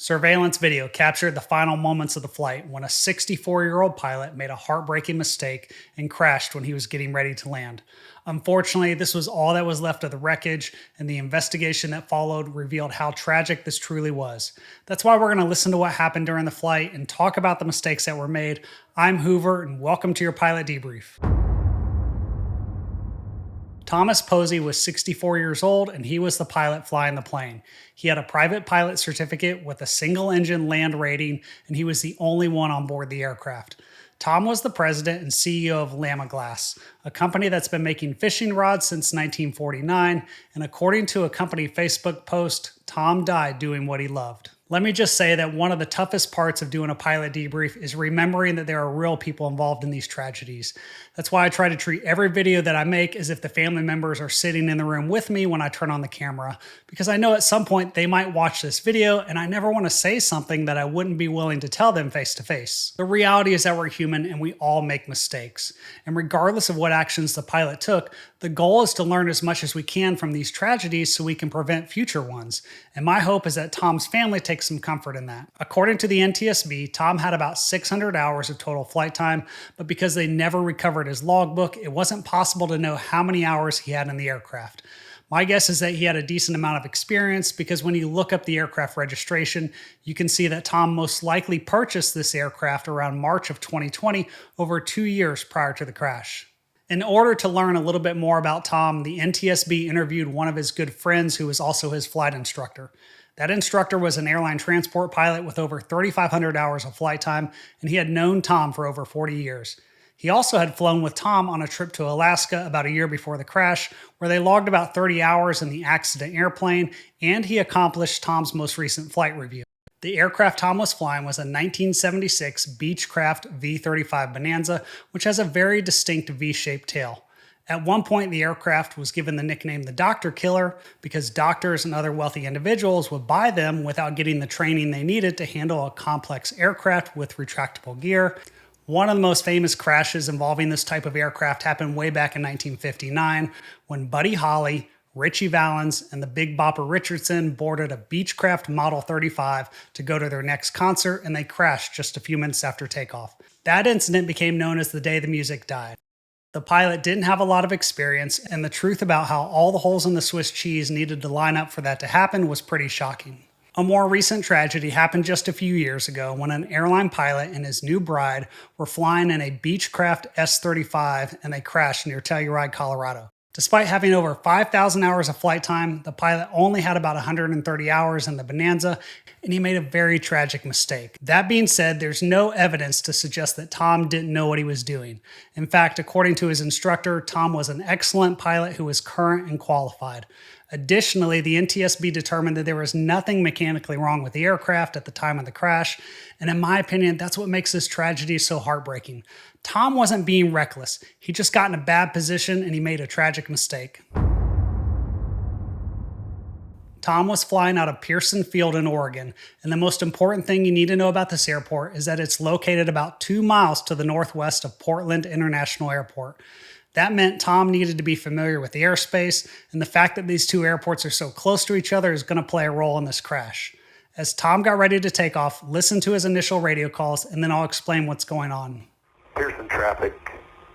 Surveillance video captured the final moments of the flight when a 64-year-old pilot made a heartbreaking mistake and crashed when he was getting ready to land. Unfortunately, this was all that was left of the wreckage, and the investigation that followed revealed how tragic this truly was. That's why we're going to listen to what happened during the flight and talk about the mistakes that were made. I'm Hoover, and welcome to your pilot debrief. Thomas Posey was 64 years old, and he was the pilot flying the plane. He had a private pilot certificate with a single-engine land rating, and he was the only one on board the aircraft. Tom was the president and CEO of Lama Glass, a company that's been making fishing rods since 1949, and according to a company Facebook post, Tom died doing what he loved. Let me just say that one of the toughest parts of doing a pilot debrief is remembering that there are real people involved in these tragedies. That's why I try to treat every video that I make as if the family members are sitting in the room with me when I turn on the camera, because I know at some point they might watch this video and I never want to say something that I wouldn't be willing to tell them face to face. The reality is that we're human and we all make mistakes. And regardless of what actions the pilot took, the goal is to learn as much as we can from these tragedies so we can prevent future ones. And my hope is that Tom's family takes some comfort in that. According to the NTSB, Tom had about 600 hours of total flight time, but because they never recovered his logbook, it wasn't possible to know how many hours he had in the aircraft. My guess is that he had a decent amount of experience because when you look up the aircraft registration, you can see that Tom most likely purchased this aircraft around March of 2020, over 2 years prior to the crash. In order to learn a little bit more about Tom, the NTSB interviewed one of his good friends who was also his flight instructor. That instructor was an airline transport pilot with over 3,500 hours of flight time, and he had known Tom for over 40 years. He also had flown with Tom on a trip to Alaska about a year before the crash, where they logged about 30 hours in the accident airplane, and he accomplished Tom's most recent flight review. The aircraft Tom was flying was a 1976 Beechcraft V35B Bonanza, which has a very distinct V-shaped tail. At one point, the aircraft was given the nickname the Doctor Killer because doctors and other wealthy individuals would buy them without getting the training they needed to handle a complex aircraft with retractable gear. One of the most famous crashes involving this type of aircraft happened way back in 1959 when Buddy Holly, Richie Valens, and the Big Bopper Richardson boarded a Beechcraft Model 35 to go to their next concert, and they crashed just a few minutes after takeoff. That incident became known as the day the music died. The pilot didn't have a lot of experience, and the truth about how all the holes in the Swiss cheese needed to line up for that to happen was pretty shocking. A more recent tragedy happened just a few years ago when an airline pilot and his new bride were flying in a Beechcraft S-35 and they crashed near Telluride, Colorado. Despite having over 5,000 hours of flight time, the pilot only had about 130 hours in the Bonanza, and he made a very tragic mistake. That being said, there's no evidence to suggest that Tom didn't know what he was doing. In fact, according to his instructor, Tom was an excellent pilot who was current and qualified. Additionally, the NTSB determined that there was nothing mechanically wrong with the aircraft at the time of the crash, and in my opinion, that's what makes this tragedy so heartbreaking. Tom wasn't being reckless. He just got in a bad position and he made a tragic mistake. Tom was flying out of Pearson Field in Oregon, and the most important thing you need to know about this airport is that it's located about 2 miles to the northwest of Portland International Airport. That meant Tom needed to be familiar with the airspace, and the fact that these two airports are so close to each other is going to play a role in this crash. As Tom got ready to take off, listen to his initial radio calls, and then I'll explain what's going on. Pearson traffic,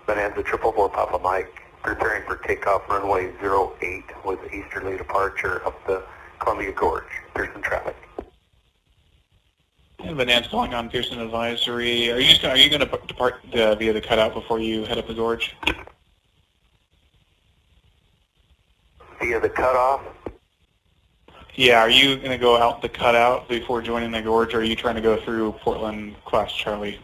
Bonanza 444 Papa Mike, preparing for takeoff runway 08 with easterly departure up the Columbia Gorge. Pearson traffic. And Bonanza calling on Pearson Advisory. Are you going to depart via the cutout before you head up the gorge? Via the cutoff? Yeah, are you going to go out the cutout before joining the gorge, or are you trying to go through Portland Class Charlie?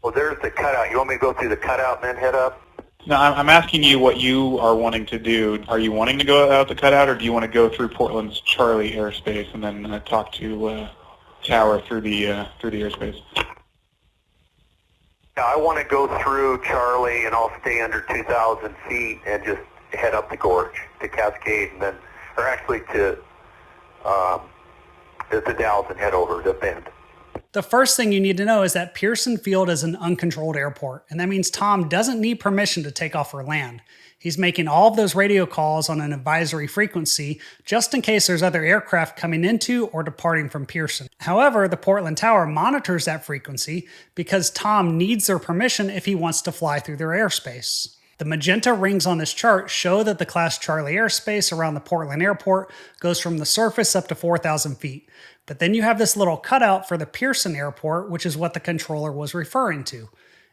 Well, there's the cutout. You want me to go through the cutout and then head up? No, I'm asking you what you are wanting to do. Are you wanting to go out the cutout, or do you want to go through Portland's Charlie airspace and then talk to Tower through the airspace? Yeah, I want to go through Charlie, and I'll stay under 2,000 feet and just head up the gorge to Cascade, and then, or actually to Dallas and head over to Bend. The first thing you need to know is that Pearson Field is an uncontrolled airport, and that means Tom doesn't need permission to take off or land. He's making all of those radio calls on an advisory frequency just in case there's other aircraft coming into or departing from Pearson. However, the Portland Tower monitors that frequency because Tom needs their permission if he wants to fly through their airspace. The magenta rings on this chart show that the Class Charlie airspace around the Portland airport goes from the surface up to 4,000 feet. But then you have this little cutout for the Pearson airport, which is what the controller was referring to.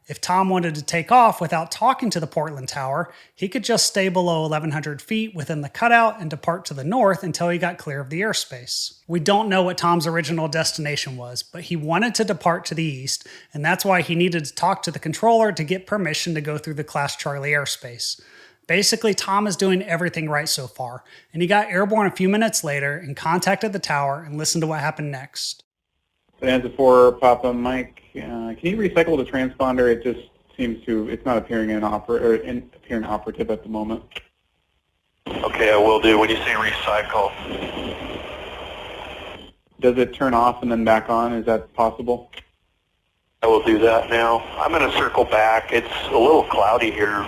If Tom wanted to take off without talking to the Portland Tower, he could just stay below 1,100 feet within the cutout and depart to the north until he got clear of the airspace. We don't know what Tom's original destination was, but he wanted to depart to the east, and that's why he needed to talk to the controller to get permission to go through the Class Charlie airspace. Basically, Tom is doing everything right so far, and he got airborne a few minutes later and contacted the tower and listened to what happened next. Bonanza 4, Papa Mike. Can you recycle the transponder? It just seems to, it's not appearing appearing operative at the moment. Okay, I will do. When you say recycle, Does it turn off and then back on? Is that possible? I will do that now. I'm going to circle back. It's a little cloudy here,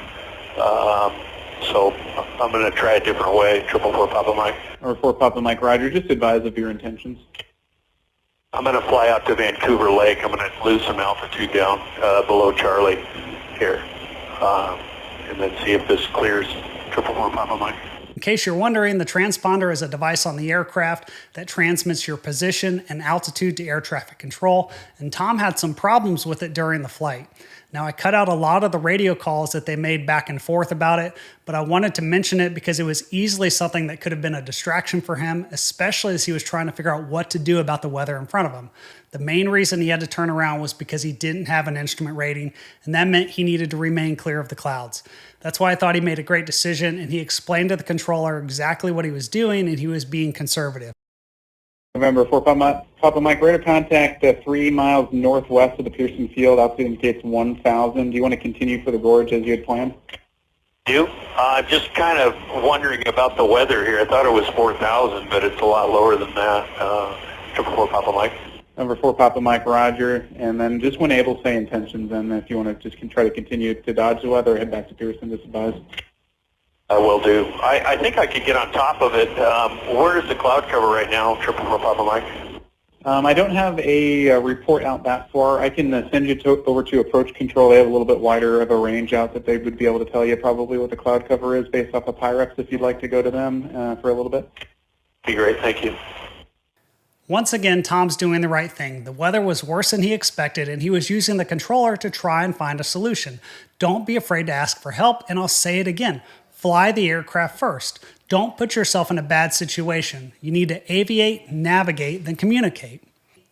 so I'm going to try a different way. 444 Papa Mike. Or 4 Papa Mike, Roger, just advise of your intentions. I'm going to fly out to Vancouver Lake. I'm going to lose some altitude down below Charlie here, and then see if this clears. 444 Papa Mike. In case you're wondering, the transponder is a device on the aircraft that transmits your position and altitude to air traffic control, and Tom had some problems with it during the flight. Now, I cut out a lot of the radio calls that they made back and forth about it, but I wanted to mention it because it was easily something that could have been a distraction for him, especially as he was trying to figure out what to do about the weather in front of him. The main reason he had to turn around was because he didn't have an instrument rating, and that meant he needed to remain clear of the clouds. That's why I thought he made a great decision, and he explained to the controller exactly what he was doing, and he was being conservative. November 4 Papa Mike, radar contact 3 miles northwest of the Pearson Field. Altitude indicates 1,000. Do you want to continue for the gorge as you had planned? You? I'm just kind of wondering about the weather here. I thought it was 4,000, but it's a lot lower than that. 444 Papa Mike. Number 4 Papa Mike, Roger. And then just when able, say intentions. And if you want to just try to continue to dodge the weather, head back to Pearson, just advise. I will do. I think I could get on top of it. Where is the cloud cover right now, 444 Papa Mike? I don't have a report out that far. I can send you over to approach control. They have a little bit wider of a range out that they would be able to tell you probably what the cloud cover is based off of Pyrex if you'd like to go to them for a little bit. Be great. Thank you. Once again, Tom's doing the right thing. The weather was worse than he expected, and he was using the controller to try and find a solution. Don't be afraid to ask for help, and I'll say it again. Fly the aircraft first. Don't put yourself in a bad situation. You need to aviate, navigate, then communicate.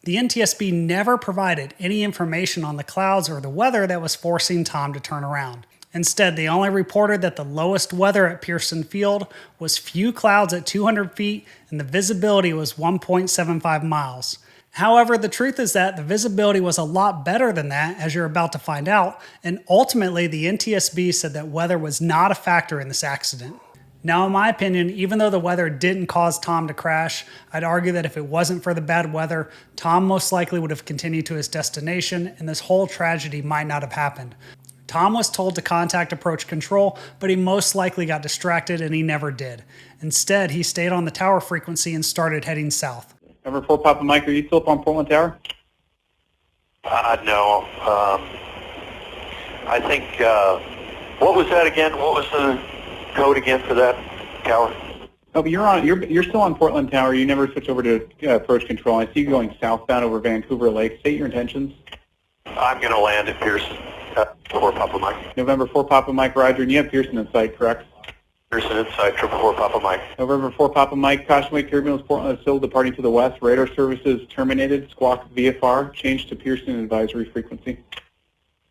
The NTSB never provided any information on the clouds or the weather that was forcing Tom to turn around. Instead, they only reported that the lowest weather at Pearson Field was few clouds at 200 feet and the visibility was 1.75 miles. However, the truth is that the visibility was a lot better than that, as you're about to find out, and ultimately the NTSB said that weather was not a factor in this accident. Now, in my opinion, even though the weather didn't cause Tom to crash, I'd argue that if it wasn't for the bad weather, Tom most likely would have continued to his destination and this whole tragedy might not have happened. Tom was told to contact approach control, but he most likely got distracted and he never did. Instead, he stayed on the tower frequency and started heading south. Number 4 Papa Mike, are you still up on Portland Tower? No. I think, what was that again? What was the code again for that tower? Oh, but you're still on Portland Tower. You never switched over to approach control. I see you going southbound over Vancouver Lake. State your intentions. I'm going to land at Pearson. 4 Papa Mike. November 4 Papa Mike, Roger, and you have Pearson in sight, correct? Pearson inside, 444 Papa Mike. November 4 Papa Mike, caution wake turbulence, Portland is still departing to the west. Radar services terminated. Squawk VFR, change to Pearson advisory frequency.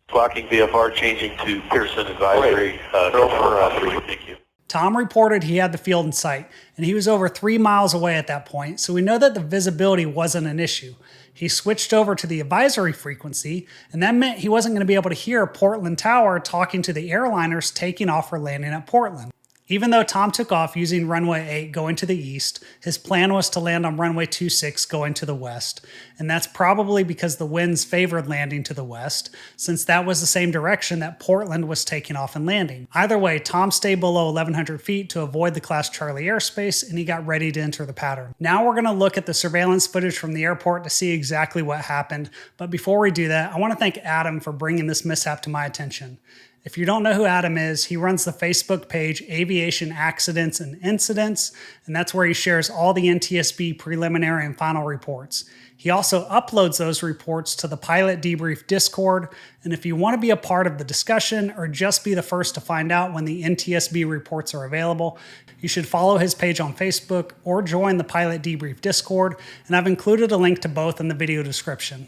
Squawking VFR, changing to Pearson advisory. 443, thank you. Tom reported he had the field in sight, and he was over 3 miles away at that point, so we know that the visibility wasn't an issue. He switched over to the advisory frequency, and that meant he wasn't going to be able to hear Portland Tower talking to the airliners taking off or landing at Portland. Even though Tom took off using runway 8 going to the east, his plan was to land on runway 26 going to the west, and that's probably because the winds favored landing to the west, since that was the same direction that Portland was taking off and landing. Either way, Tom stayed below 1,100 feet to avoid the Class Charlie airspace, and he got ready to enter the pattern. Now we're going to look at the surveillance footage from the airport to see exactly what happened, but before we do that, I want to thank Adam for bringing this mishap to my attention. If you don't know who Adam is, he runs the Facebook page Aviation Accidents and Incidents, and that's where he shares all the NTSB preliminary and final reports. He also uploads those reports to the Pilot Debrief Discord, and if you want to be a part of the discussion or just be the first to find out when the NTSB reports are available, you should follow his page on Facebook or join the Pilot Debrief Discord, and I've included a link to both in the video description.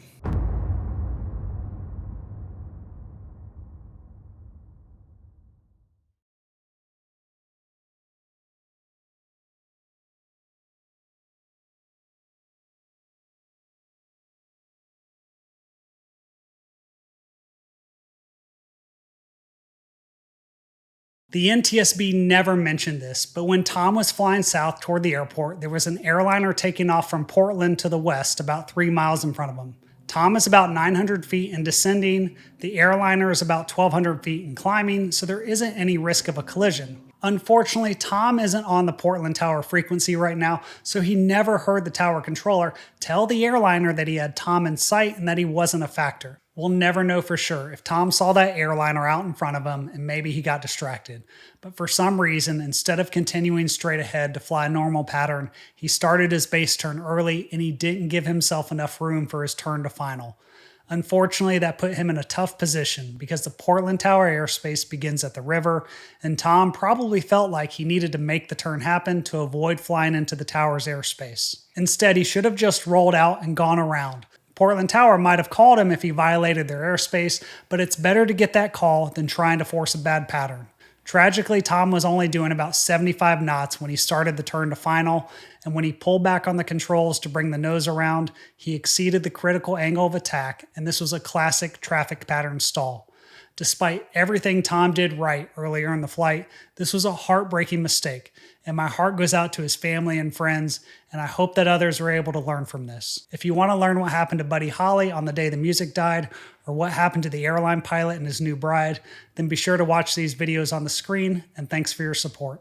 The NTSB never mentioned this, but when Tom was flying south toward the airport, there was an airliner taking off from Portland to the west about 3 miles in front of him. Tom is about 900 feet and descending, the airliner is about 1,200 feet and climbing, so there isn't any risk of a collision. Unfortunately, Tom isn't on the Portland Tower frequency right now, so he never heard the tower controller tell the airliner that he had Tom in sight and that he wasn't a factor. We'll never know for sure if Tom saw that airliner out in front of him and maybe he got distracted. But for some reason, instead of continuing straight ahead to fly a normal pattern, he started his base turn early and he didn't give himself enough room for his turn to final. Unfortunately, that put him in a tough position because the Portland Tower airspace begins at the river, and Tom probably felt like he needed to make the turn happen to avoid flying into the tower's airspace. Instead, he should have just rolled out and gone around. Portland Tower might have called him if he violated their airspace, but it's better to get that call than trying to force a bad pattern. Tragically, Tom was only doing about 75 knots when he started the turn to final, and when he pulled back on the controls to bring the nose around, he exceeded the critical angle of attack, and this was a classic traffic pattern stall. Despite everything Tom did right earlier in the flight, this was a heartbreaking mistake, and my heart goes out to his family and friends, and I hope that others are able to learn from this. If you want to learn what happened to Buddy Holly on the day the music died, or what happened to the airline pilot and his new bride, then be sure to watch these videos on the screen, and thanks for your support.